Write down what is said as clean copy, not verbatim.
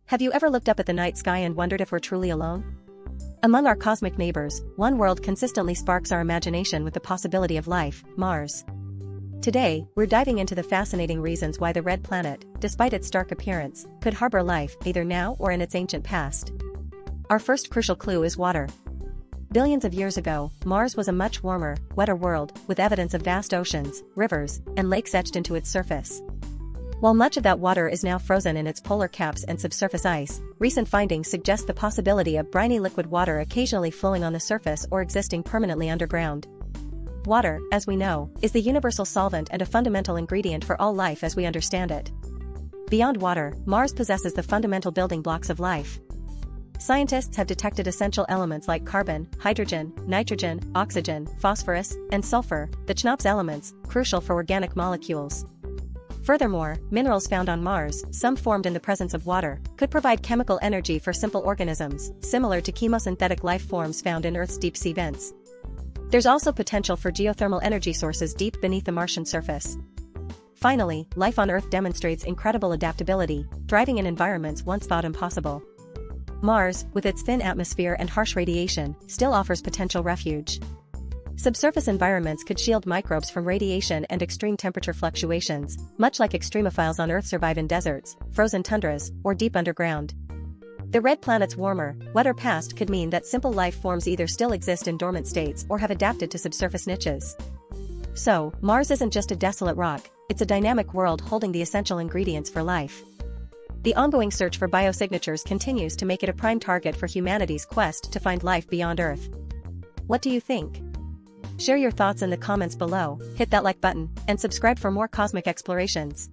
Have you ever looked up at the night sky and wondered if we're truly alone? Among our cosmic neighbors, one world consistently sparks our imagination with the possibility of life: Mars. Today, we're diving into the fascinating reasons why the red planet, despite its stark appearance, could harbor life either now or in its ancient past. Our first crucial clue is water. Billions of years ago, Mars was a much warmer, wetter world, with evidence of vast oceans, rivers, and lakes etched into its surface. While much of that water is now frozen in its polar caps and subsurface ice, recent findings suggest the possibility of briny liquid water occasionally flowing on the surface or existing permanently underground. Water, as we know, is the universal solvent and a fundamental ingredient for all life as we understand it. Beyond water, Mars possesses the fundamental building blocks of life. Scientists have detected essential elements like carbon, hydrogen, nitrogen, oxygen, phosphorus, and sulfur, the CHNOPS elements, crucial for organic molecules. Furthermore, minerals found on Mars, some formed in the presence of water, could provide chemical energy for simple organisms, similar to chemosynthetic life forms found in Earth's deep sea vents. There's also potential for geothermal energy sources deep beneath the Martian surface. Finally, life on Earth demonstrates incredible adaptability, thriving in environments once thought impossible. Mars, with its thin atmosphere and harsh radiation, still offers potential refuge. Subsurface environments could shield microbes from radiation and extreme temperature fluctuations, much like extremophiles on Earth survive in deserts, frozen tundras, or deep underground. The red planet's warmer, wetter past could mean that simple life forms either still exist in dormant states or have adapted to subsurface niches. So, Mars isn't just a desolate rock, it's a dynamic world holding the essential ingredients for life. The ongoing search for biosignatures continues to make it a prime target for humanity's quest to find life beyond Earth. What do you think? Share your thoughts in the comments below, hit that like button, and subscribe for more cosmic explorations.